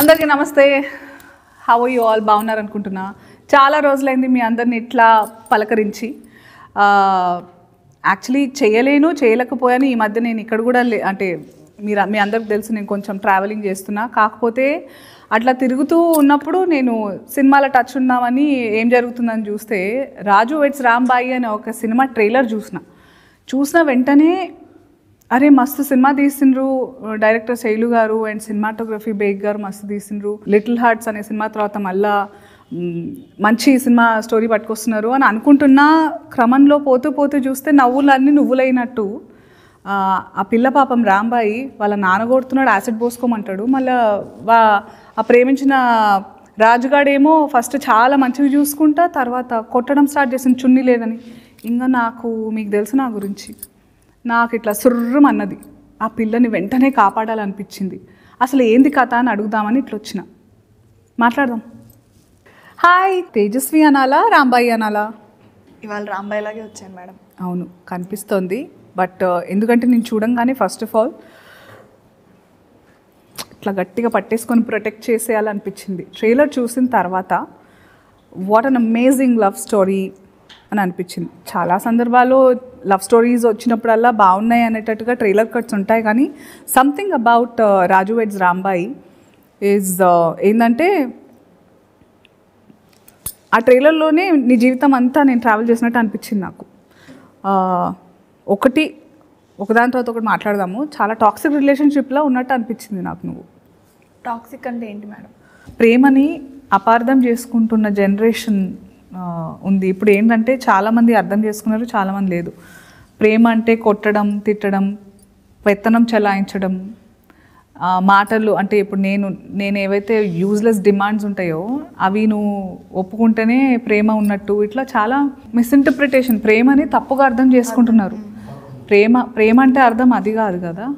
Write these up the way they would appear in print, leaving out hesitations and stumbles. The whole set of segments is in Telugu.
అందరికీ నమస్తే. How are you all? బాగున్నారు అనుకుంటున్నా. చాలా రోజులైంది మీ అందరిని ఇట్లా పలకరించి. యాక్చువల్లీ చేయలేకపోయాను. ఈ మధ్య నేను ఇక్కడ కూడా అంటే మీ అందరికి తెలుసు నేను కొంచెం ట్రావెలింగ్ చేస్తున్నా. కాకపోతే అట్లా తిరుగుతూ ఉన్నప్పుడు నేను సినిమాలో టచ్ ఉన్నామని ఏం జరుగుతుందని చూస్తే రాజు వెడ్స్ రాంబాయి అనే ఒక సినిమా ట్రైలర్ చూసిన వెంటనే అరే మస్తు సినిమా తీసిండ్రు డైరెక్టర్ శైలు గారు అండ్ సినిమాటోగ్రఫీ బేగ్ గారు మస్తు తీసిండ్రు. లిటిల్ హార్ట్స్ అనే సినిమా తర్వాత మళ్ళా మంచి సినిమా స్టోరీ పట్టుకొస్తున్నారు అని అనుకుంటున్న క్రమంలో పోతూ చూస్తే నవ్వులన్నీ నువ్వులైనట్టు ఆ పిల్ల పాపం రాంబాయి వాళ్ళ నాన్న కొడుతున్నాడు, యాసిడ్ పోసుకోమంటాడు. మళ్ళీ ఆ ప్రేమించిన రాజుగాడేమో ఫస్ట్ చాలా మంచిగా చూసుకుంటా తర్వాత కొట్టడం స్టార్ట్ చేసింది చున్నీ లేదని. ఇంకా మీకు తెలుసు నా గురించి, నాకు ఇట్లా సుర్రమన్నది. ఆ పిల్లని వెంటనే కాపాడాలనిపించింది. అసలు ఏంది కథ అని అడుగుదామని ఇట్లా వచ్చిన. మాట్లాడదాం. హాయ్, తేజస్వి అనాలా రాంబాయి అనాలా? ఇవాళ రాంబాయిలాగే వచ్చాను మేడం. అవును కనిపిస్తోంది. బట్ ఎందుకంటే నేను చూడంగానే ఫస్ట్ ఆఫ్ ఆల్ ఇట్లా గట్టిగా పట్టేసుకొని ప్రొటెక్ట్ చేసేయాలనిపించింది. ట్రైలర్ చూసిన తర్వాత what an amazing love story అని అనిపించింది. చాలా సందర్భాల్లో లవ్ స్టోరీస్ వచ్చినప్పుడల్లా బాగున్నాయి అనేటట్టుగా ట్రైలర్ కట్స్ ఉంటాయి, కానీ something about Raju weds Rambai is ఏంటంటే ఆ ట్రైలర్లోనే నీ జీవితం అంతా నేను ట్రావెల్ చేసినట్టు అనిపించింది నాకు. ఒకదాని తర్వాత ఒకటి మాట్లాడదాము. చాలా టాక్సిక్ రిలేషన్షిప్లో ఉన్నట్టు అనిపించింది నాకు. నువ్వు టాక్సిక్ అంటే ఏంటి మేడం? ప్రేమని అపార్థం చేసుకుంటున్న జనరేషన్ ఉంది ఇప్పుడు. ఏంటంటే చాలామంది అర్థం చేసుకున్నారు, చాలామంది లేదు. ప్రేమ అంటే కొట్టడం, తిట్టడం, పెత్తనం చలాయించడం, మాటలు అంటే ఇప్పుడు నేను ఏవైతే యూజ్లెస్ డిమాండ్స్ ఉంటాయో అవి నువ్వు ఒప్పుకుంటేనే ప్రేమ ఉన్నట్టు, ఇట్లా చాలా మిస్ఇంటర్ప్రిటేషన్. ప్రేమని తప్పుగా అర్థం చేసుకుంటున్నారు. ప్రేమ అంటే అర్థం అది కాదు కదా.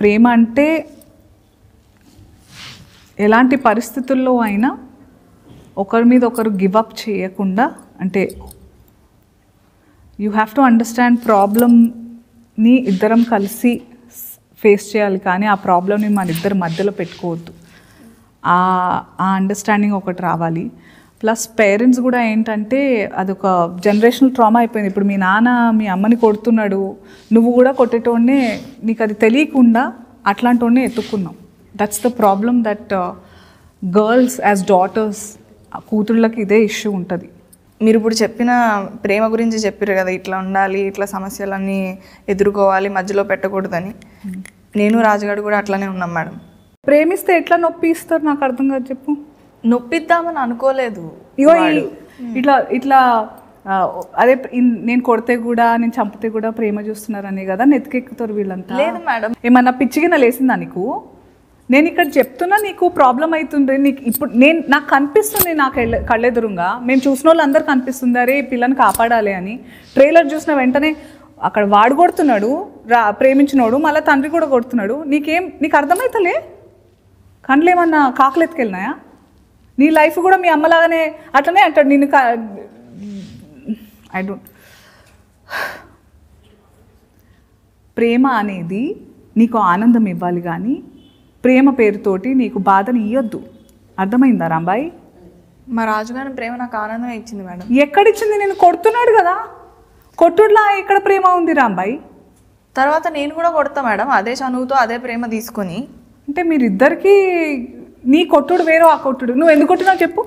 ప్రేమ అంటే ఎలాంటి పరిస్థితుల్లో అయినా ఒకరి మీద ఒకరు గివ్ అప్ చేయకుండా, అంటే యూ హ్యావ్ టు అండర్స్టాండ్ ప్రాబ్లమ్ని ఇద్దరం కలిసి ఫేస్ చేయాలి, కానీ ఆ ప్రాబ్లమ్ని మన ఇద్దరి మధ్యలో పెట్టుకోవద్దు. ఆ అండర్స్టాండింగ్ ఒకటి రావాలి. ప్లస్ పేరెంట్స్ కూడా ఏంటంటే అదొక జనరేషనల్ ట్రామా అయిపోయింది. ఇప్పుడు మీ నాన్న మీ అమ్మని కొడుతున్నాడు, నువ్వు కూడా కొట్టేటోడ్నే, నీకు అది తెలియకుండా అట్లాంటి ఎత్తుక్కున్నావు. That's the problem that girls as daughters, కూతుళ్ళకి ఇదే ఇష్యూ ఉంటుంది. మీరు ఇప్పుడు చెప్పిన ప్రేమ గురించి చెప్పారు కదా, ఇట్లా ఉండాలి, ఇట్లా సమస్యలన్నీ ఎదుర్కోవాలి, మధ్యలో పెట్టకూడదని. నేను రాజుగాడు కూడా అట్లానే ఉన్నాం మేడం. ప్రేమిస్తే ఎట్లా నొప్పి ఇస్తారు నాకు అర్థం కాదు. చెప్పు. నొప్పిద్దామని అనుకోలేదు. ఇట్లా అదే నేను కొడితే కూడా నేను చంపితే కూడా ప్రేమ చూస్తున్నారని కదా నెత్తికెక్కుతారు వీళ్ళంతా. లేదు మేడం. ఏమన్నా పిచ్చిగిన లేసిందా నీకు? నేను ఇక్కడ చెప్తున్నా నీకు ప్రాబ్లం అవుతుంది. నీకు ఇప్పుడు నాకు కనిపిస్తుంది, నాకు కళ్ళెదురుగా మేము చూసిన వాళ్ళు అందరు కనిపిస్తుంది అరే పిల్లని కాపాడాలి అని. ట్రైలర్ చూసిన వెంటనే అక్కడ వాడు కొడుతున్నాడు, ప్రేమించినోడు, మళ్ళీ తండ్రి కూడా కొడుతున్నాడు. నీకు అర్థమవుతలే? కళ్ళు ఏమన్నా కాకులు ఎత్తుకెళ్ళినాయా? నీ లైఫ్ కూడా మీ అమ్మలాగానే అట్లనే అంటాడు నేను. I don't. ప్రేమ అనేది నీకు ఆనందం ఇవ్వాలి, కానీ ప్రేమ పేరుతోటి నీకు బాధని ఇవ్వద్దు. అర్థమైందా రాంబాయి? మా రాజుగారి ప్రేమ నాకు ఆనందమే ఇచ్చింది మేడం. ఎక్కడిచ్చింది? నేను కొడుతున్నాడు కదా, కొట్టుడులా ఎక్కడ ప్రేమ ఉంది రాంబాయి? తర్వాత నేను కూడా కొడతా మేడం, అదే చనువుతో అదే ప్రేమ తీసుకొని. అంటే మీరిద్దరికీ నీ కొట్టుడు వేరు, ఆ కొట్టుడు. నువ్వు ఎందుకు కొట్టున్నావు చెప్పు?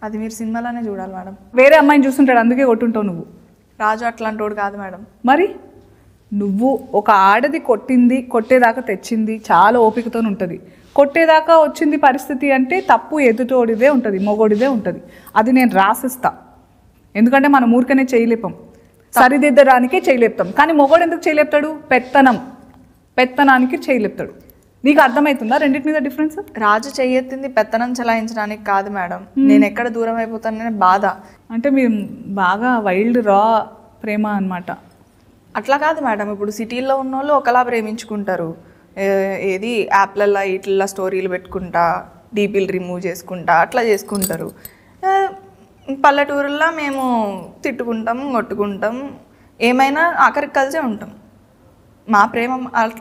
అది మీరు సినిమాలోనే చూడాలి మేడం. వేరే అమ్మాయిని చూస్తుంటాడు అందుకే కొట్టుంటావు నువ్వు. రాజు అట్లాంటి వాడు కాదు మేడం. మరి నువ్వు ఒక ఆడది కొట్టేదాకా తెచ్చింది చాలా ఓపికతో ఉంటుంది. కొట్టేదాకా వచ్చింది పరిస్థితి అంటే తప్పు ఎదుటోడిదే ఉంటుంది, మొగోడిదే ఉంటుంది. అది నేను రాసిస్తా. ఎందుకంటే మనం ఊరికనే చేయలేపాం, సరిదిద్దడానికే చేయలేపుతాం. కానీ మొగోడు ఎందుకు చేయలేపుతాడు? పెత్తనానికి చేయలేపుతాడు. నీకు అర్థమవుతుందా రెండింటి మీద డిఫరెన్స్? రాజు చెయ్యెత్తింది పెత్తనం చలాయించడానికి కాదు మేడం. నేను ఎక్కడ దూరం అయిపోతాననే బాధ. అంటే మీరు బాగా వైల్డ్ రా ప్రేమ అన్నమాట. అట్లా కాదు మేడం. ఇప్పుడు సిటీల్లో ఉన్న వాళ్ళు ఒకలా ప్రేమించుకుంటారు. ఏది యాప్లల్లో ఇట్లా స్టోరీలు పెట్టుకుంటా, డీపీలు రిమూవ్ చేసుకుంటా అట్లా చేసుకుంటారు. పల్లెటూరుల్లో మేము తిట్టుకుంటాం, కొట్టుకుంటాం, ఏమైనా ఆఖరికి కలిసే ఉంటాం. మా ప్రేమ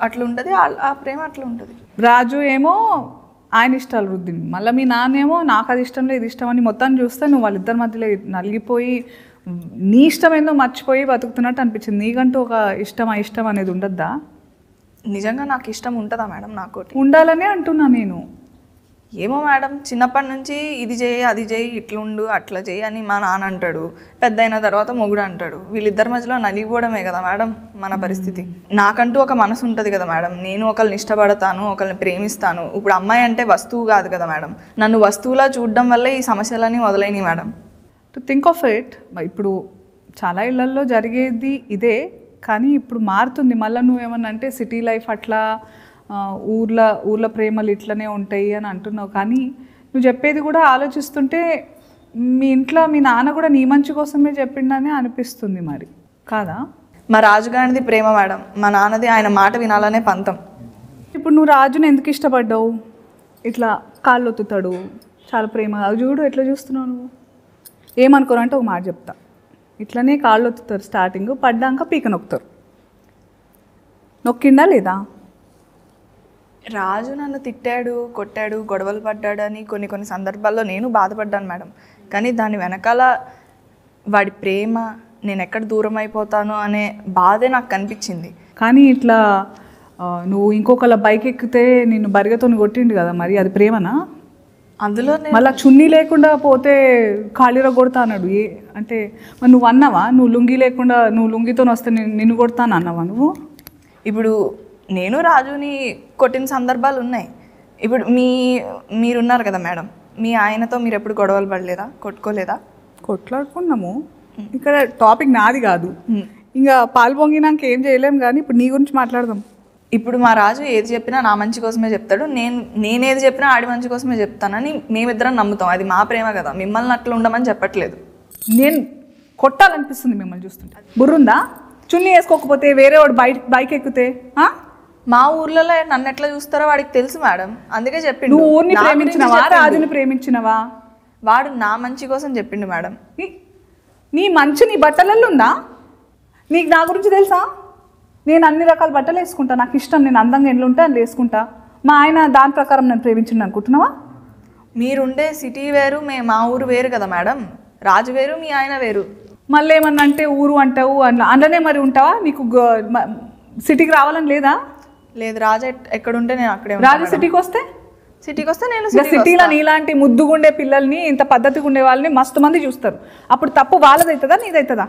అట్లా ఉంటుంది, ఆ ప్రేమ అట్లా ఉంటుంది. రాజు ఏమో ఆయన ఇష్టాలు రుద్దింది. మళ్ళీ మీ నాన్నేమో నాకు అది ఇష్టం లేదు, ఇది ఇష్టం అని మొత్తాన్ని చూస్తే నువ్వు వాళ్ళిద్దరి మధ్యలో నలిగిపోయి నీ ఇష్టం ఏందో మర్చిపోయి బతుకుతున్నట్టు అనిపించింది. నీకంటూ ఒక ఇష్టం అనేది ఉండద్దా? నిజంగా నాకు ఇష్టం ఉంటుందా మేడం? నాకోటి ఉండాలనే అంటున్నా నేను. ఏమో మేడం, చిన్నప్పటి నుంచి ఇది చేయి అది చేయి ఇట్లుండు అట్లా చేయి అని మా నాన్న అంటాడు, పెద్ద అయిన తర్వాత మొగుడు అంటాడు. వీళ్ళిద్దరి మధ్యలో నలిగిపోవడమే కదా మేడం మన పరిస్థితి. నాకంటూ ఒక మనసు ఉంటుంది కదా మేడం, నేను ఒకరిని ఇష్టపడతాను, ఒకరిని ప్రేమిస్తాను. ఇప్పుడు అమ్మాయి అంటే వస్తువు కాదు కదా మేడం, నన్ను వస్తువులా చూడడం వల్లే ఈ సమస్యలన్నీ మొదలైనవి madam. To think of it, ఇప్పుడు చాలా ఇళ్లల్లో జరిగేది ఇదే, కానీ ఇప్పుడు మారుతుంది. మళ్ళీ నువ్వేమన్నా అంటే సిటీ లైఫ్ అట్లా ఊర్ల ప్రేమలు ఇట్లనే ఉంటాయి అని అంటున్నావు. కానీ నువ్వు చెప్పేది కూడా ఆలోచిస్తుంటే మీ ఇంట్లో మీ నాన్న కూడా నీ మంచి కోసమే చెప్పిండని అనిపిస్తుంది. మరి కాదా? మా రాజుగారిది ప్రేమ మేడం, మా నాన్నది ఆయన మాట వినాలనే పంతం. ఇప్పుడు నువ్వు రాజుని ఎందుకు ఇష్టపడ్డావు? ఇట్లా కాళ్ళు ఒత్తుతాడు, చాలా ప్రేమగా చూడు ఎట్లా చూస్తున్నావు నువ్వు. ఏమనుకోరంటే ఒక మాట చెప్తా, ఇట్లనే కాళ్ళు ఒత్తుతారు స్టార్టింగ్, పడ్డాక పీక నొక్కుతారు. నొక్కిండా లేదా? రాజు నన్ను తిట్టాడు, కొట్టాడు, గొడవలు పడ్డాడు అని కొన్ని సందర్భాల్లో నేను బాధపడ్డాను మేడం. కానీ దాని వెనకాల వాడి ప్రేమ, నేను ఎక్కడ దూరం అయిపోతాను అనే బాధే నాకు కనిపించింది. కానీ ఇట్లా నువ్వు ఇంకొకళ్ళ బైక్ ఎక్కితే నిన్ను బరిగతో కొట్టిండు కదా, మరి అది ప్రేమనా? అందులో మళ్ళీ చున్నీ లేకుండా పోతే ఖాళీలో కొడతా అన్నాడు. అంటే మరి నువ్వు అన్నావా, నువ్వు లుంగి లేకుండా నువ్వు లుంగితో వస్తే నిన్ను కొడతాను అన్నావా నువ్వు? ఇప్పుడు నేను రాజుని కొట్టిన సందర్భాలు ఉన్నాయి. ఇప్పుడు మీరున్నారు కదా మేడం, మీ ఆయనతో మీరు ఎప్పుడు గొడవలు పడలేదా, కొట్టుకోలేదా? కొట్లాడుకున్నాము. ఇక్కడ టాపిక్ నాది కాదు, ఇంకా పాలు పొంగినాక ఏం చేయలేము. కానీ ఇప్పుడు నీ గురించి మాట్లాడదాం. ఇప్పుడు మా రాజు ఏది చెప్పినా నా మంచి కోసమే చెప్తాడు, నేనేది చెప్పినా ఆడి మంచి కోసమే చెప్తానని మేమిద్దరం నమ్ముతాం. అది మా ప్రేమ కదా, మిమ్మల్ని అట్లా ఉండమని చెప్పట్లేదు. నేను కొట్టాలనిపిస్తుంది మిమ్మల్ని చూస్తుంటే. బుర్రుందా? చున్నీ వేసుకోకపోతే వేరే వాడు బైక్ ఎక్కితే మా ఊర్లలో నన్ను ఎట్లా చూస్తారో వాడికి తెలుసు మేడం, అందుకే చెప్పిండు. నువ్వు ఊరిని ప్రేమించినవా, రాజుని ప్రేమించినవా? వాడు నా మంచి కోసం చెప్పిండు మేడం. నీ మంచి నీ బట్టలలో ఉందా? నీకు నా గురించి తెలుసా? నేను అన్ని రకాల బట్టలు వేసుకుంటా, నాకు ఇష్టం, నేను అందంగా ఎండ్లు ఉంటే అని వేసుకుంటా. మా ఆయన దాని ప్రకారం నన్ను ప్రేమించిండు అనుకుంటున్నావా? మీరుండే సిటీ వేరు, మా ఊరు వేరు కదా మేడం. రాజు వేరు, మీ ఆయన వేరు. మళ్ళీ ఏమన్నా అంటే ఊరు అంటావు, అందులోనే మరి ఉంటావా? నీకు సిటీకి రావాలని లేదా? లేదు, రాజు ఎక్కడుంటే నేను అక్కడే. రాజు సిటీకి వస్తే నేను సిటీలో నీలాంటి ముద్దుగుండే పిల్లల్ని, ఇంత పద్ధతిగా ఉండే వాళ్ళని మస్తు మంది చూస్తారు. అప్పుడు తప్పు వాళ్ళదవుతుందా నీదవుతుందా?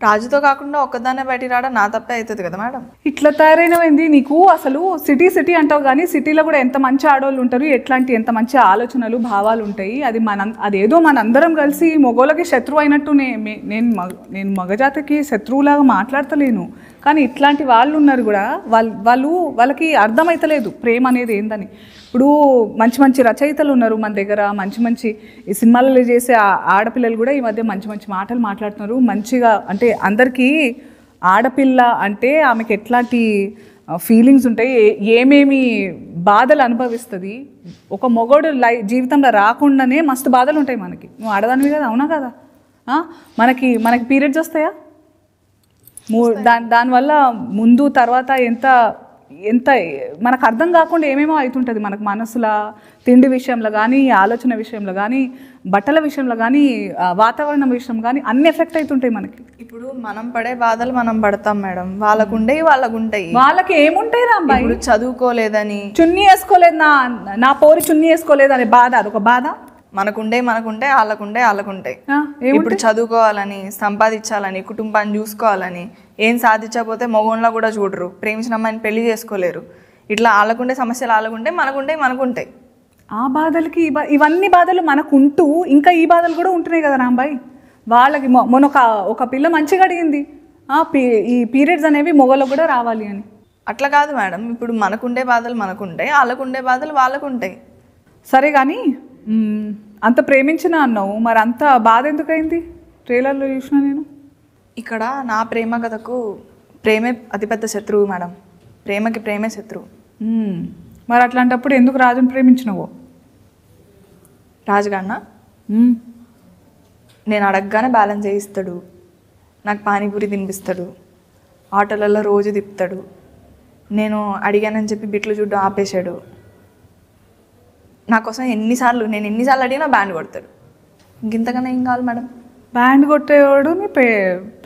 రాజుతో కాకుండా ఒక్కదాన్నే బయటికి రావడం నా తప్పే అవుతుంది కదా మేడం. ఇట్లా తయారైనవేంది నీకు? అసలు సిటీ అంటావు, కానీ సిటీలో కూడా ఎంత మంచి ఆడవాళ్ళు ఉంటారు, ఎంత మంచి ఆలోచనలు భావాలు ఉంటాయి. అదేదో మనందరం కలిసి మగోళ్ళకి శత్రువు అయినట్టు నేను మగజాతికి శత్రువులాగా మాట్లాడతలేను. కానీ ఇట్లాంటి వాళ్ళు ఉన్నారు కూడా, వాళ్ళకి అర్థమవుతలేదు ప్రేమ అనేది ఏందని. ఇప్పుడు మంచి రచయితలు ఉన్నారు మన దగ్గర, మంచి ఈ సినిమాలలో చేసే ఆడపిల్లలు కూడా ఈ మధ్య మంచి మాటలు మాట్లాడుతున్నారు. మంచిగా అంటే అందరికీ ఆడపిల్ల అంటే ఆమెకి ఎట్లాంటి ఫీలింగ్స్ ఉంటాయి, ఏమేమి బాధలు అనుభవిస్తుంది, ఒక మొగోడు జీవితంలో రాకుండానే మస్తు బాధలు ఉంటాయి మనకి. నువ్వు ఆడదానివి కదా, అవునా కదా? మనకి పీరియడ్స్ వస్తాయా? దానివల్ల ముందు తర్వాత ఎంత మనకు అర్థం కాకుండా ఏమేమో అవుతుంటుంది మనకు మనసులో. తిండి విషయంలో కానీ, ఆలోచన విషయంలో కానీ, బట్టల విషయంలో కానీ, వాతావరణం విషయం కానీ అన్ని ఎఫెక్ట్ అవుతుంటాయి మనకి. ఇప్పుడు మనం పడే బాధలు మనం పడతాం మేడం, వాళ్ళకుంటాయి. వాళ్ళకి ఏముంటాయి రా అమ్మాయి? ఇప్పుడు చదువుకోలేదని, చున్నీ వేసుకోలేదు, నా పోరి చున్నీ వేసుకోలేదు అనే బాధ, అదొక బాధ. మనకుండే వాళ్ళకుంటాయి. ఇప్పుడు చదువుకోవాలని, సంపాదించాలని, కుటుంబాన్ని చూసుకోవాలని, ఏం సాధించకపోతే మగోన్లా కూడా చూడరు, ప్రేమించిన అమ్మాయిని పెళ్లి చేసుకోలేరు. ఇట్లా వాళ్ళకుండే సమస్యలు వాళ్ళకుంటాయి, మనకుంటాయి. ఆ బాధలకి ఇవన్నీ బాధలు మనకుంటూ ఇంకా ఈ బాధలు కూడా ఉంటున్నాయి కదా రాంబాయ్. వాళ్ళకి మొన్న ఒక పిల్ల మంచిగా అడిగింది, ఈ పీరియడ్స్ అనేవి మొగలకు కూడా రావాలి అని. అట్లా కాదు మేడం, ఇప్పుడు మనకుండే బాధలు మనకుంటాయి, వాళ్ళకుండే బాధలు వాళ్ళకుంటాయి. సరే కానీ అంత ప్రేమించిన అన్నావు, మరి అంత బాధ ఎందుకైంది? ట్రైలర్లో చూసిన నేను. ఇక్కడ నా ప్రేమ కథకు ప్రేమే అతిపెద్ద శత్రువు మేడం. ప్రేమే శత్రువు. మరి అట్లాంటప్పుడు ఎందుకు రాజుని ప్రేమించినవో? రాజుగాన్న నేను అడగగానే బ్యాలెన్స్ చేయిస్తాడు, నాకు పానీపూరి తినిపిస్తాడు, ఆటోలలో రోజు తిప్పుతాడు, నేను అడిగానని చెప్పి బిట్లు చూడ్డం ఆపేశాడు. నా కోసం నేను ఎన్నిసార్లు అడిగినా బ్యాండ్ కొడతాడు. ఇంతకన్నా ఏం కావాలి మేడం? బ్యాండ్ కొట్టేవాడుని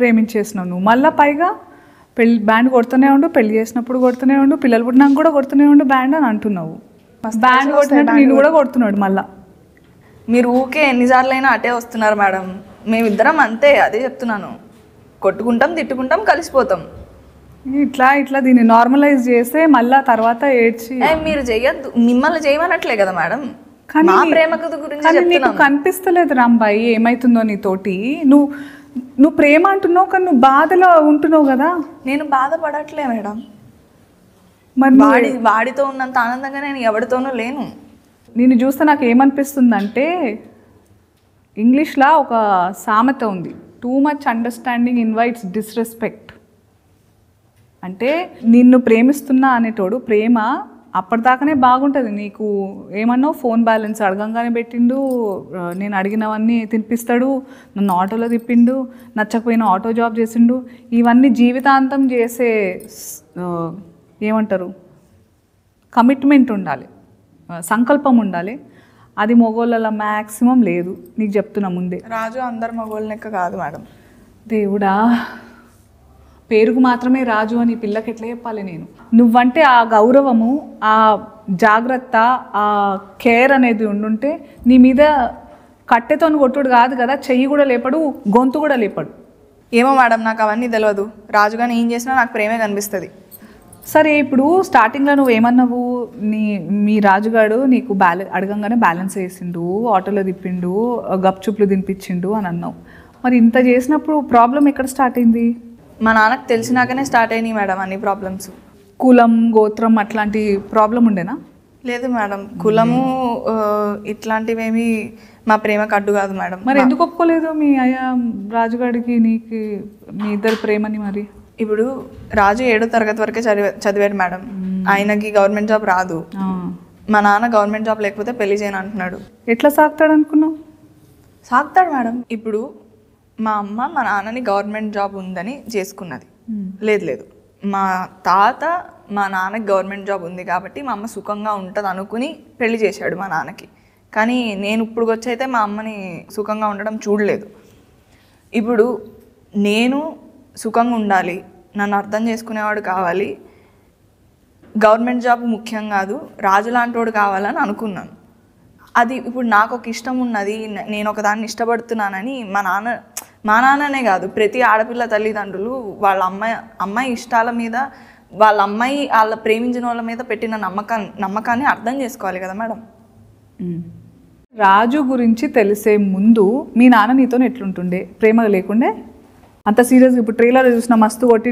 ప్రేమించేసినావు నువ్వు, మళ్ళీ పైగా బ్యాండ్ కొడుతూనే ఉండు, పెళ్లి చేసినప్పుడు కొడుతూనే ఉండు, పిల్లలు పుట్టినాక కూడా కొడుతూనే ఉండు బ్యాండ్ అని అంటున్నావు. బ్యాండ్ కొట్టినట్టు నేను కూడా కొడుతున్నాడు మళ్ళీ. మీరు ఊకే ఎన్నిసార్లు అయినా అటే వస్తున్నారు మేడం. మేమిద్దరం అంతే, అదే చెప్తున్నాను. కొట్టుకుంటాం, తిట్టుకుంటాం, కలిసిపోతాం. ఇట్లా దీన్ని నార్మలైజ్ చేస్తే మళ్ళీ తర్వాత ఏడ్చి మీరు చెయ్యొద్దు, మిమ్మల్ని చేయమనట్లే కదా మేడం. కానీ మా ప్రేమ కథ గురించి నీకు కనిపిస్తలేదు రాంబాయి ఏమైతుందో నీతోటి. నువ్వు ప్రేమ అంటున్నావు కానీ నువ్వు బాధలో ఉంటున్నావు కదా. నేను బాధపడట్లే మేడం. మరి వాడితో ఉన్నంత ఆనందంగా నేను ఎవరితోనూ లేను. నేను చూస్తే నాకు ఏమనిపిస్తుందంటే, ఇంగ్లీష్లో ఒక సామెత ఉంది, too much understanding invites disrespect. అంటే నిన్ను ప్రేమిస్తున్నా అనేటోడు ప్రేమ అప్పటిదాకానే బాగుంటుంది. నీకు ఏమన్నావు, ఫోన్ బ్యాలెన్స్ అడగంగానే పెట్టిండు, నేను అడిగినవన్నీ తినిపిస్తాడు, నన్ను ఆటోలో తిప్పిండు, నచ్చకపోయినా ఆటో జాబ్ చేసిండు. ఇవన్నీ జీవితాంతం చేసే ఏమంటారు, కమిట్మెంట్ ఉండాలి, సంకల్పం ఉండాలి. అది మగోళ్ళ మ్యాక్సిమం లేదు, నీకు చెప్తున్నా ముందే. రాజు అందరు మగోళ్ళ లెక్క కాదు మేడం. దేవుడా, పేరుకు మాత్రమే రాజు అని పిల్లకి ఎట్లా చెప్పాలి నేను? నువ్వంటే ఆ గౌరవము, ఆ జాగ్రత్త, ఆ కేర్ అనేది ఉండుంటే నీ మీద కట్టెతో కొట్టుడు కాదు కదా, చెయ్యి కూడా లేపడు, గొంతు కూడా లేపడు. ఏమో మేడం, నాకు అవన్నీ తెలియదు. రాజుగాని ఏం చేసినా నాకు ప్రేమే కనిపిస్తుంది. సరే, ఇప్పుడు స్టార్టింగ్లో నువ్వు ఏమన్నావు, మీ రాజుగాడు నీకు అడగంగానే బ్యాలెన్స్ వేసిండు, ఆటోలో తిప్పిండు, గప్చుప్లు తినిపించిండు అని అన్నావు. మరి ఇంత చేసినప్పుడు ప్రాబ్లం ఎక్కడ స్టార్ట్ అయింది? మా నాన్నకు తెలిసినాకనే స్టార్ట్ అయినాయి మేడం అన్ని ప్రాబ్లమ్స్. కులం, గోత్రం అట్లాంటి ప్రాబ్లం ఉండేనా? లేదు మేడం, కులము ఇట్లాంటివేమి మా ప్రేమకు అడ్డు కాదు మేడం. మరి ఎందుకు ఒప్పుకోలేదు మీ రాజుగాడికి నీకు మీ ఇద్దరు ప్రేమని? మరి ఇప్పుడు రాజు 7వ తరగతి వరకే చదివాడు మేడం. ఆయనకి గవర్నమెంట్ జాబ్ రాదు. మా నాన్న గవర్నమెంట్ జాబ్ లేకపోతే పెళ్లి చేయను అంటున్నాడు. ఎట్లా సాగుతాడు అనుకున్నావు? సాగుతాడు మేడం. ఇప్పుడు మా అమ్మ మా నాన్నని గవర్నమెంట్ జాబ్ ఉందని చేసుకున్నది. లేదు, మా తాత మా నాన్నకి గవర్నమెంట్ జాబ్ ఉంది కాబట్టి మా అమ్మ సుఖంగా ఉంటుంది అనుకుని పెళ్లి చేశాడు మా నాన్నకి. కానీ నేను ఇప్పుడు వచ్చైతే మా అమ్మని సుఖంగా ఉండడం చూడలేదు. ఇప్పుడు నేను సుఖంగా ఉండాలి, నన్ను అర్థం చేసుకునేవాడు కావాలి, గవర్నమెంట్ జాబ్ ముఖ్యం కాదు, రాజు లాంటి వాడు కావాలని అనుకున్నాను. అది ఇప్పుడు నాకు ఒక ఇష్టం ఉన్నది, నేను ఒక దాన్ని ఇష్టపడుతున్నానని మా నాన్ననే కాదు, ప్రతి ఆడపిల్ల తల్లిదండ్రులు వాళ్ళ అమ్మాయి ఇష్టాల మీద, వాళ్ళ అమ్మాయి వాళ్ళ ప్రేమించిన వాళ్ళ మీద పెట్టిన నమ్మకాన్ని అర్థం చేసుకోవాలి కదా మేడం. రాజు గురించి తెలిసే ముందు మీ నాన్న నీతో ఎట్లుంటుండే? ప్రేమ లేకుండే? అంత సీరియస్గా ఇప్పుడు ట్రైలర్ చూసిన మస్తు కొట్టి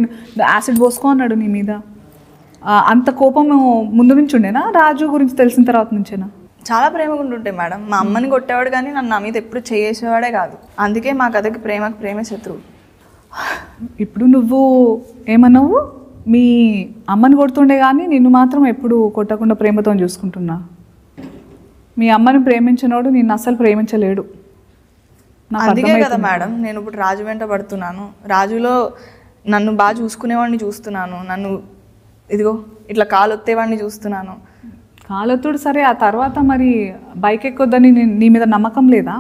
యాసిడ్ పోసుకో అన్నాడు నీ మీద, అంత కోపం ముందు నుంచి ఉండేనా రాజు గురించి తెలిసిన తర్వాత నుంచేనా? చాలా ప్రేమగా ఉంటుంటే మేడం. మా అమ్మని కొట్టేవాడు కానీ నన్ను నా మీద ఎప్పుడు చేసేవాడే కాదు. అందుకే మా కథకి ప్రేమే శత్రువు. ఇప్పుడు నువ్వు ఏమన్నావు, మీ అమ్మని కొడుతుండే కానీ నిన్ను మాత్రం ఎప్పుడు కొట్టకుండా ప్రేమతో చూసుకుంటున్నా. మీ అమ్మని ప్రేమించినోడు నిన్ను అస్సలు ప్రేమించలేడు. అందుకే కదా మేడం నేను ఇప్పుడు రాజు వెంట పడుతున్నాను. రాజులో నన్ను బాగా చూసుకునేవాడిని చూస్తున్నాను, నన్ను ఇదిగో ఇట్లా కాలొత్తేవాడిని చూస్తున్నాను. కాలొత్తుడు సరే, ఆ తర్వాత మరి బైక్ ఎక్కొద్దని నీ మీద నమ్మకం లేదా?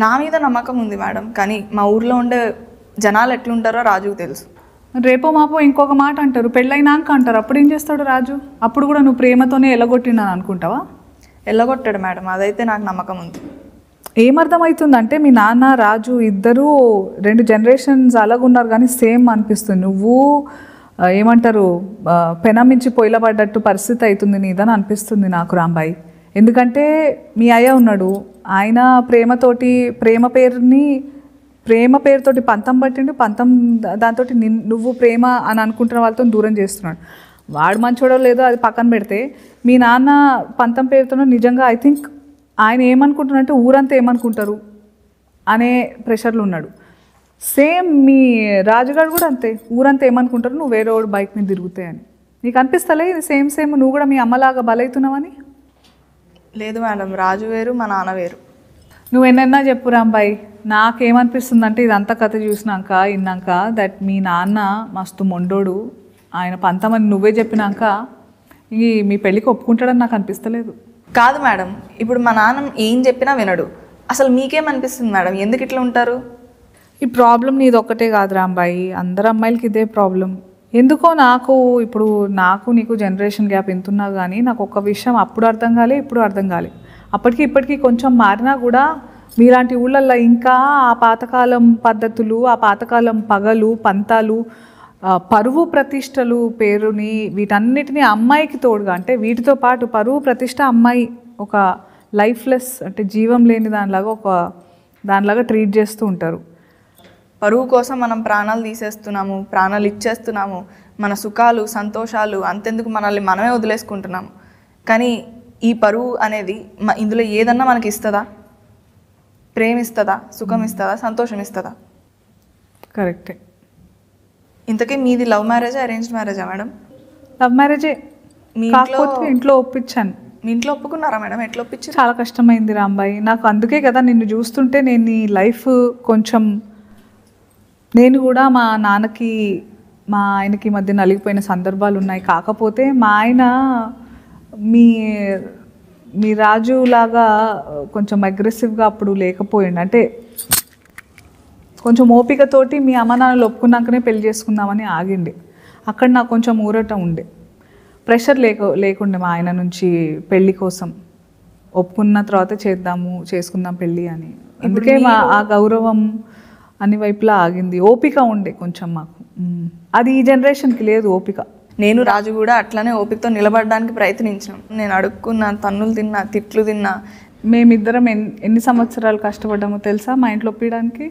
నా మీద నమ్మకం ఉంది మేడం, కానీ మా ఊర్లో ఉండే జనాలు ఎట్లుంటారో రాజుకు తెలుసు. రేపో మాపో ఇంకొక మాట అంటారు, పెళ్ళైనాక అంటారు, అప్పుడు ఏం చేస్తాడు రాజు? అప్పుడు కూడా నువ్వు ప్రేమతోనే ఎల్లగొట్టినాను అనుకుంటావా? ఎల్లగొట్టాడు మేడం, అదైతే నాకు నమ్మకం ఉంది. ఏమర్థమవుతుందంటే మీ నాన్న రాజు ఇద్దరు 2 జనరేషన్స్ అలాగున్నారు కానీ సేమ్ అనిపిస్తుంది. నువ్వు ఏమంటారు, పెనమించి పొయ్యిల పడ్డట్టు పరిస్థితి అవుతుంది నీదని అనిపిస్తుంది నాకు రాంబాయి. ఎందుకంటే మీ అయ్య ఉన్నాడు, ఆయన ప్రేమతోటి ప్రేమ పేరుతోటి పంతం పట్టిండు, దాంతో నువ్వు ప్రేమ అని అనుకుంటున్న వాళ్ళతో దూరం చేస్తున్నాడు. వాడు మంచోడో లేదో అది పక్కన పెడితే, మీ నాన్న పంతం పేరుతో నిజంగా ఐ థింక్ ఆయన ఏమనుకుంటున్నారంటే ఊరంతా ఏమనుకుంటారు అనే ప్రెషర్లో ఉన్నాడు. సేమ్ మీ రాజుగారు కూడా అంతే, ఊరంతా ఏమనుకుంటారు నువ్వు వేరే వాడు బైక్ మీద తిరుగుతాయని. నీకు అనిపిస్తలే ఇది సేమ్ నువ్వు కూడా మీ అమ్మలాగా బలవుతున్నావని? లేదు మేడం, రాజు వేరు మా నాన్న వేరు. నువ్వు ఎన్నైనా చెప్పు రాంబాయి, నాకేమనిపిస్తుందంటే ఇదంతా కథ చూసినాక విన్నాక దట్ మీ నాన్న మస్తు మొండోడు, ఆయన పంతమని నువ్వే చెప్పినాక మీ పెళ్ళికి ఒప్పుకుంటాడని నాకు అనిపిస్తలేదు. కాదు మేడం, ఇప్పుడు మా నాన్న ఏం చెప్పినా వినడు. అసలు మీకేమనిపిస్తుంది మేడం, ఎందుకు ఇట్లా ఉంటారు? ఈ ప్రాబ్లం నీది ఒక్కటే కాదు రాంబాయి, అందరు అమ్మాయిలకి ఇదే ప్రాబ్లం. ఎందుకో నాకు నీకు జనరేషన్ గ్యాప్ ఎంతున్నా కానీ నాకు ఒక విషయం అప్పుడు అర్థం కాలే, ఇప్పుడు అర్థం కాలే. అప్పటికి ఇప్పటికీ కొంచెం మారినా కూడా మీలాంటి ఊళ్ళల్లో ఇంకా ఆ పాతకాలం పద్ధతులు, ఆ పాతకాలం పగలు పంతాలు, పరువు ప్రతిష్టలు పేరుని వీటన్నిటిని అమ్మాయికి తోడుగా, అంటే వీటితో పాటు పరువు ప్రతిష్ట అమ్మాయి ఒక లైఫ్లెస్, అంటే జీవం లేని దానిలాగా ట్రీట్ చేస్తూ ఉంటారు. పరువు కోసం మనం ప్రాణాలు తీసేస్తున్నాము, ప్రాణాలు ఇచ్చేస్తున్నాము, మన సుఖాలు సంతోషాలు అంతెందుకు మనల్ని మనమే వదిలేసుకుంటున్నాము. కానీ ఈ పరువు అనేది ఇందులో ఏదన్నా మనకి ఇస్తుందా? ప్రేమ ఇస్తుందా? సుఖం ఇస్తుందా? సంతోషం ఇస్తుందా? కరెక్టే. ఇంతకీ మీది లవ్ మ్యారేజా అరేంజ్డ్ మ్యారేజా మేడం? లవ్ మ్యారేజే. మీ ఇంట్లో ఒప్పించాను. మీ ఇంట్లో ఒప్పుకున్నారా మేడం? ఎట్లా ఒప్పించారు? చాలా కష్టమైంది రాంబాయి నాకు. అందుకే కదా నిన్ను చూస్తుంటే నేను ఈ లైఫ్ కొంచెం, నేను కూడా మా ఆయనకి మధ్య నలిగిపోయిన సందర్భాలు ఉన్నాయి. కాకపోతే మా ఆయన మీ రాజులాగా కొంచెం అగ్రెసివ్గా అప్పుడు లేకపోయిండు. అంటే కొంచెం ఓపికతోటి మీ అమ్మ నాన్నలు ఒప్పుకున్నాకనే పెళ్లి చేసుకుందామని ఆగిండి. అక్కడ నాకు కొంచెం ఊరట ఉండే, ప్రెషర్ లేకుండే మా ఆయన నుంచి పెళ్లి కోసం. ఒప్పుకున్న తర్వాత చేసుకుందాం పెళ్ళి అని. అందుకే ఆ గౌరవం అన్ని వైపులా ఆగింది. ఓపిక ఉండే కొంచెం మాకు. అది ఈ జనరేషన్కి లేదు ఓపిక. నేను రాజు కూడా అట్లనే ఓపికతో నిలబడడానికి ప్రయత్నించాం. నేను అడుక్కున్నా, తన్నులు తిన్నా, తిట్లు తిన్నా. మేమిద్దరం ఎన్ని సంవత్సరాలు కష్టపడ్డామో తెలుసా మా ఇంట్లో ఒప్పించడానికి?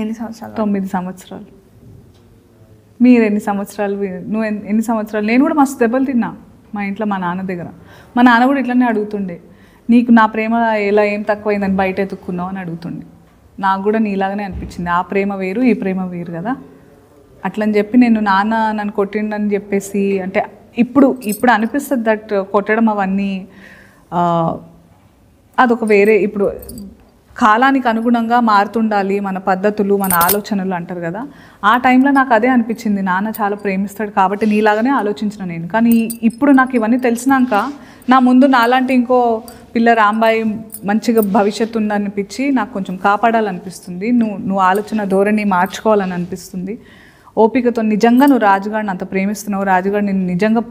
ఎన్ని సంవత్సరాలు? 9 సంవత్సరాలు. మీరు ఎన్ని సంవత్సరాలు? నువ్వు ఎన్ని సంవత్సరాలు? నేను కూడా మస్తు దెబ్బలు తిన్నా మా ఇంట్లో మా నాన్న దగ్గర. మా నాన్న కూడా ఇట్లనే అడుగుతుండే, నీకు నా ప్రేమ ఏం తక్కువైందని బయట ఎత్తుక్కున్నావు అని అడుగుతుండే. నాకు కూడా నీలాగానే అనిపించింది, ఆ ప్రేమ వేరు ఈ ప్రేమ వేరు కదా అట్లని చెప్పి. నేను నాన్న నన్ను కొట్టిండని చెప్పేసి, అంటే ఇప్పుడు అనిపిస్తుంది దట్ కొట్టడం అవన్నీ అదొక వేరే, ఇప్పుడు కాలానికి అనుగుణంగా మారుతుండాలి మన పద్ధతులు, మన ఆలోచనలు అంటారు కదా. ఆ టైంలో నాకు అదే అనిపించింది, నాన్న చాలా ప్రేమిస్తాడు కాబట్టి నీలాగానే ఆలోచించిన నేను. కానీ ఇప్పుడు నాకు ఇవన్నీ తెలిసినాక నా ముందు నాలాంటి ఇంకో పిల్ల రాంబాయి మంచిగా భవిష్యత్తు ఉందనిపించి నాకు కొంచెం కాపాడాలనిపిస్తుంది. నువ్వు ఆలోచన ధోరణి మార్చుకోవాలని అనిపిస్తుంది. ఓపికతో నిజంగా నువ్వు రాజుగాడిని అంత ప్రేమిస్తున్నావు, రాజుగాడు నేను నిజంగా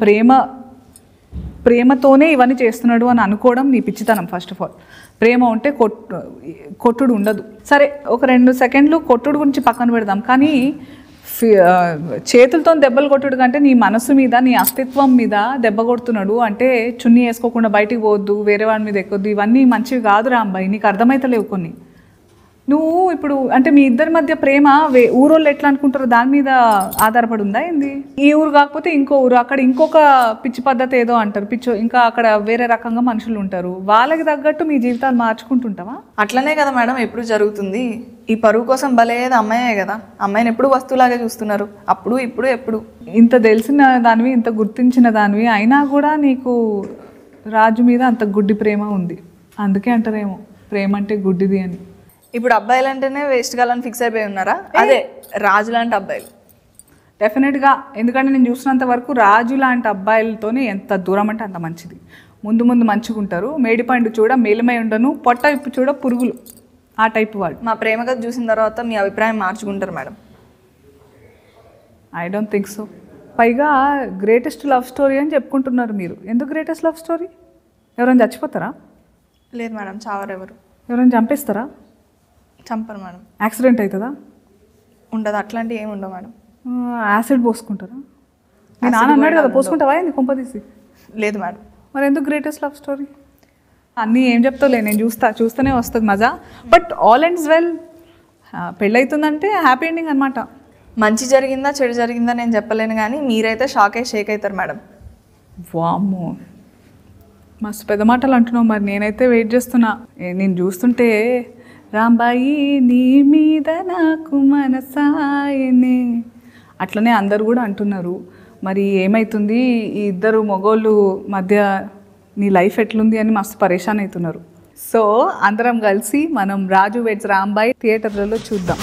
ప్రేమతోనే ఇవన్నీ చేస్తున్నాడు అని అనుకోవడం నీ పిచ్చితనం. ఫస్ట్ ఆఫ్ ఆల్ ప్రేమ ఉంటే కొట్టుడు ఉండదు. సరే, ఒక 2 సెకండ్లు కొట్టుడు గురించి పక్కన పెడదాం. కానీ చేతులతో దెబ్బలు కొట్టుడు కంటే నీ మనసు మీద, నీ అస్తిత్వం మీద దెబ్బ కొడుతున్నాడు. అంటే చున్నీ వేసుకోకుండా బయటికి పోవద్దు, వేరే వాడి మీద ఎక్కొద్దు, ఇవన్నీ మంచివి కాదు రాంబాయి. నీకు అర్థమైతలేవు కొన్ని. నువ్వు ఇప్పుడు అంటే మీ ఇద్దరి మధ్య ప్రేమ ఊరోళ్ళు ఎట్లా అనుకుంటారో దాని మీద ఆధారపడి ఉందా ఏంది? ఈ ఊరు కాకపోతే ఇంకో ఊరు, అక్కడ ఇంకొక పిచ్చి పద్ధతి ఏదో అంటారు, ఇంకా అక్కడ వేరే రకంగా మనుషులు ఉంటారు. వాళ్ళకి తగ్గట్టు మీ జీవితాలు మార్చుకుంటుంటావా? అట్లనే కదా మేడం ఎప్పుడు జరుగుతుంది. ఈ పరువు కోసం బలేది అమ్మాయే కదా. అమ్మాయిని ఎప్పుడు వస్తువులాగే చూస్తున్నారు, అప్పుడు ఇప్పుడు ఎప్పుడు. ఇంత తెలిసిన దానివి, ఇంత గుర్తించిన దానివి అయినా కూడా నీకు రాజు మీద అంత గుడ్డి ప్రేమ ఉంది. అందుకే అంటారేమో ప్రేమ అంటే గుడ్డిది అని. ఇప్పుడు అబ్బాయిలు అంటేనే వేస్ట్ కాలని ఫిక్స్ అయిపోయి ఉన్నారా? అదే రాజు లాంటి అబ్బాయిలు డెఫినెట్గా. ఎందుకంటే నేను చూసినంత వరకు రాజు లాంటి అబ్బాయిలతోనే ఎంత దూరం అంటే అంత మంచిది. ముందు మంచిగా ఉంటారు. మేడిపండు చూడ మేలిమై ఉండను, పొట్ట ఇప్పు చూడ పురుగులు, ఆ టైప్ వాళ్ళు. మా ప్రేమ కథ చూసిన తర్వాత మీ అభిప్రాయం మార్చుకుంటారు madam? I don't think so. పైగా గ్రేటెస్ట్ లవ్ స్టోరీ అని చెప్పుకుంటున్నారు మీరు. ఎందుకు గ్రేటెస్ట్ లవ్ స్టోరీ? ఎవరైనా చచ్చిపోతారా? లేదు మేడం, చావరు. ఎవరైనా చంపేస్తారా? చంపరు మేడం. యాక్సిడెంట్ అవుతుందా? ఉండదు, అట్లాంటివి ఏమి ఉండవు మేడం. యాసిడ్ పోసుకుంటారా? నేను నాన్న అన్నాడు కదా, పోసుకుంటావా ఏంది కొంపదీసి? లేదు మేడం. మరి ఎందుకు గ్రేటెస్ట్ లవ్ స్టోరీ? అన్నీ ఏం చెప్తావులే, నేను చూస్తూనే వస్తుంది మజా. But all ends well. పెళ్ళవుతుందంటే హ్యాపీ ఎండింగ్ అనమాట. మంచి జరిగిందా చెడు జరిగిందా నేను చెప్పలేను, కానీ మీరైతే షేక్ అవుతారు మేడం. వామ్మో, మస్తు పెద్ద మాటలు అంటున్నావు. మరి నేనైతే వెయిట్ చేస్తున్నా. నేను చూస్తుంటే రాంబాయి నీ మీద నాకు మనసాయనే అట్లనే అందరు కూడా అంటున్నారు. మరి ఏమవుతుంది ఈ ఇద్దరు మగోళ్ళు మధ్య, నీ లైఫ్ ఎట్లుంది అని మస్తు పరేషాన్ అవుతున్నారు. సో అందరం కలిసి మనం రాజు వెడ్స్ రాంబాయి థియేటర్లలో చూద్దాం.